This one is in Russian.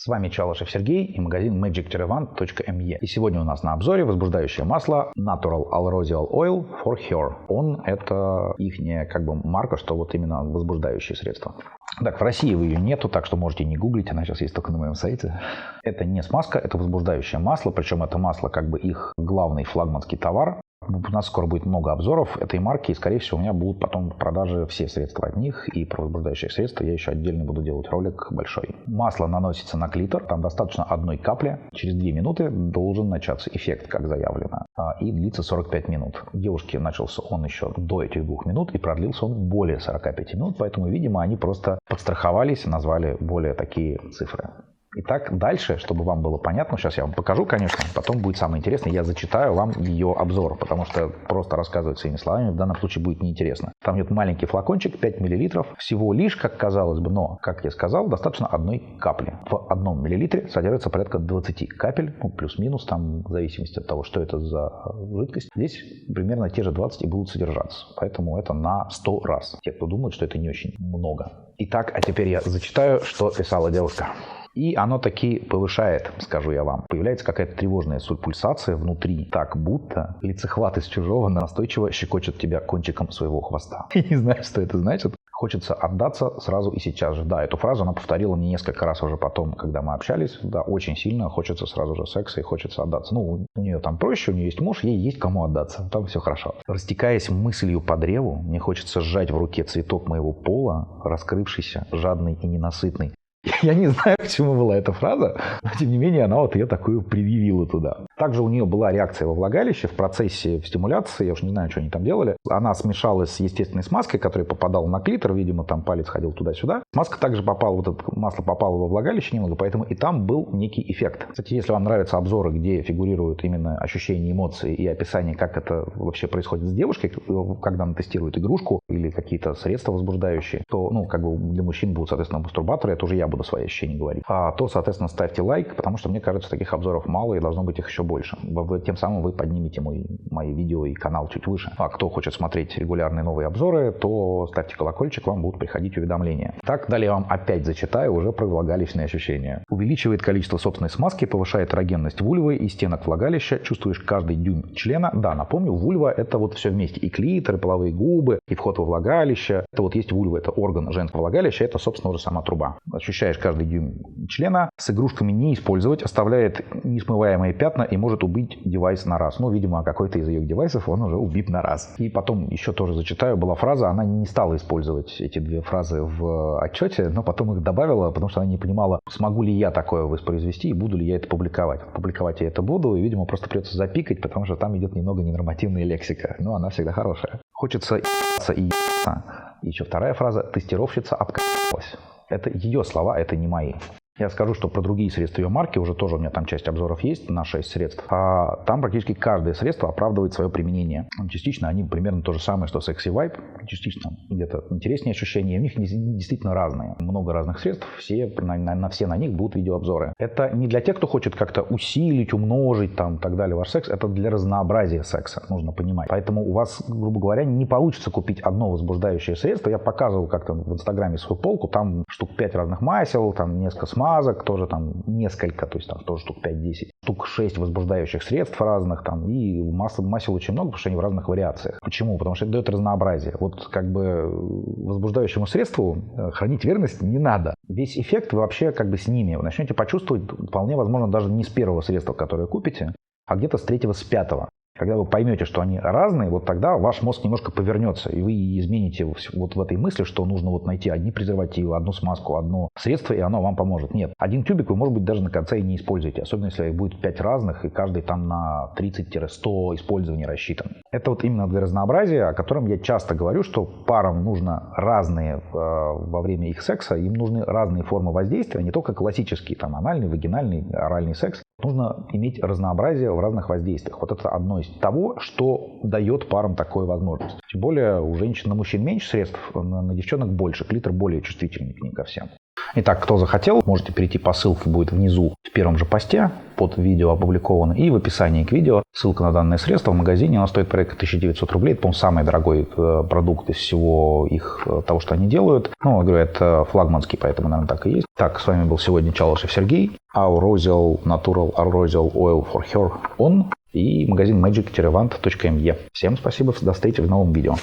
С вами Чалышев Сергей и магазин magic-one.me. И сегодня у нас на обзоре возбуждающее масло Natural Allrosial Oil for Hair. Это ихняя марка, что вот именно возбуждающие средства. Так, в России ее нету, так что можете не гуглить, она сейчас есть только на моем сайте. Это не смазка, это возбуждающее масло, причем это масло их главный флагманский товар. У нас скоро будет много обзоров этой марки, и, скорее всего, у меня будут потом в продаже все средства от них, и про возбуждающие средства я еще отдельно буду делать ролик большой. Масло наносится на клитор, там достаточно одной капли, через 2 минуты должен начаться эффект, как заявлено, и длится 45 минут. У девушки начался он еще до этих 2 минут, и продлился он более 45 минут, поэтому, видимо, они просто подстраховались, назвали более такие цифры. Итак, дальше, чтобы вам было понятно, сейчас я вам покажу, конечно, потом будет самое интересное, я зачитаю вам ее обзор, потому что просто рассказывать своими словами в данном случае будет неинтересно. Там идет маленький флакончик, 5 мл, всего лишь, как казалось бы, но, как я сказал, достаточно одной капли. В 1 мл содержится порядка 20 капель, плюс-минус, там, в зависимости от того, что это за жидкость. Здесь примерно те же 20 и будут содержаться, поэтому это на 100 раз. Те, кто думает, что это не очень много. Итак, а теперь я зачитаю, что писала девушка. И оно таки повышает, скажу я вам. Появляется какая-то тревожная сульпульсация внутри, так будто лицехват из чужого настойчиво щекочет тебя кончиком своего хвоста. Я не знаю, что это значит. Хочется отдаться сразу и сейчас же. Да, эту фразу она повторила мне несколько раз уже потом, когда мы общались. Да, очень сильно хочется сразу же секса и хочется отдаться. Ну, у нее там проще, у нее есть муж, ей есть кому отдаться. Там все хорошо. Растекаясь мыслью по древу, мне хочется сжать в руке цветок моего пола, раскрывшийся, жадный и ненасытный. Я не знаю, к чему была эта фраза, но тем не менее она вот ее такую прививила туда. Также у нее была реакция во влагалище в процессе стимуляции, я уж не знаю, что они там делали. Она смешалась с естественной смазкой, которая попадала на клитор, видимо, там палец ходил туда-сюда. Смазка также попала, вот это масло попало во влагалище немного, поэтому и там был некий эффект. Кстати, если вам нравятся обзоры, где фигурируют именно ощущения, эмоции и описание, как это вообще происходит с девушкой, когда она тестирует игрушку или какие-то средства возбуждающие, то, для мужчин будут, соответственно, мастурбаторы, это уже я буду свои ощущения говорить. То, соответственно, ставьте лайк, потому что, мне кажется, таких обзоров мало и должно быть их еще больше. Тем самым вы поднимете мои видео и канал чуть выше. А кто хочет смотреть регулярные новые обзоры, то ставьте колокольчик, вам будут приходить уведомления. Так, далее я вам опять зачитаю уже про влагалищные ощущения. Увеличивает количество собственной смазки, повышает эрогенность вульвы и стенок влагалища, чувствуешь каждый дюйм члена. Да, напомню, вульва это вот все вместе. И клитор, и половые губы, и вход во влагалище. Это вот есть вульва, это орган женского влагалища, это, собственно, уже сама труба. Ощущаешь каждый дюйм члена. С игрушками не использовать, оставляет несмываемые пятна и может убить девайс на раз. Видимо, какой-то из ее девайсов он уже убит на раз. И потом еще тоже зачитаю, была фраза, она не стала использовать эти 2 фразы в отчете, но потом их добавила, потому что она не понимала, смогу ли я такое воспроизвести и буду ли я это публиковать. Публиковать я это буду, и, видимо, просто придется запикать, потому что там идет немного ненормативная лексика, но она всегда хорошая. Хочется и еще вторая фраза, тестировщица обкалась. Это ее слова, это не мои. Я скажу, что про другие средства ее марки уже тоже у меня там часть обзоров есть на 6 средств. А там практически каждое средство оправдывает свое применение. Частично они примерно то же самое, что Sexy Vibe. Частично где-то интереснее ощущения. У них действительно разные. Много разных средств. На все на них будут видеообзоры. Это не для тех, кто хочет как-то усилить, умножить там, так далее ваш секс. Это для разнообразия секса, нужно понимать. Поэтому у вас, грубо говоря, не получится купить одно возбуждающее средство. Я показывал как-то в Инстаграме свою полку. Там штук 5 разных масел, там несколько смазок, тоже там несколько, то есть там тоже штук 5-10, штук 6 возбуждающих средств разных, там, и масел очень много, потому что они в разных вариациях. Почему? Потому что это дает разнообразие. Вот возбуждающему средству хранить верность не надо. Весь эффект вообще с ними. Вы начнете почувствовать, вполне возможно, даже не с первого средства, которое купите, а где-то с 3-го, с 5-го. Когда вы поймете, что они разные, вот тогда ваш мозг немножко повернется, и вы измените вот в этой мысли, что нужно найти одни презервативы, одну смазку, одно средство, и оно вам поможет. Нет, один тюбик вы, может быть, даже на конце и не используете, особенно если их будет 5 разных, и каждый там на 30-100 использований рассчитан. Это вот именно для разнообразия, о котором я часто говорю, что парам нужно разные во время их секса, им нужны разные формы воздействия, не только классический, там, анальный, вагинальный, оральный секс. Нужно иметь разнообразие в разных воздействиях. Вот это одно из того, что дает парам такую возможность. Тем более у женщин на мужчин меньше средств, на девчонок больше. Клитор более чувствительный к ним ко всем. Итак, кто захотел, можете перейти по ссылке, будет внизу в первом же посте под видео опубликованы. И в описании к видео ссылка на данное средство в магазине. Оно стоит порядка 1900 рублей. Это, по-моему, самый дорогой продукт из всего того, что они делают. Ну, говорю, это флагманский, поэтому, наверное, так и есть. Так, с вами был сегодня Чалышев Сергей. Aurosial Natural Aurosial Oil for Hair On и магазин magic-vant.me. Всем спасибо, до встречи в новом видео.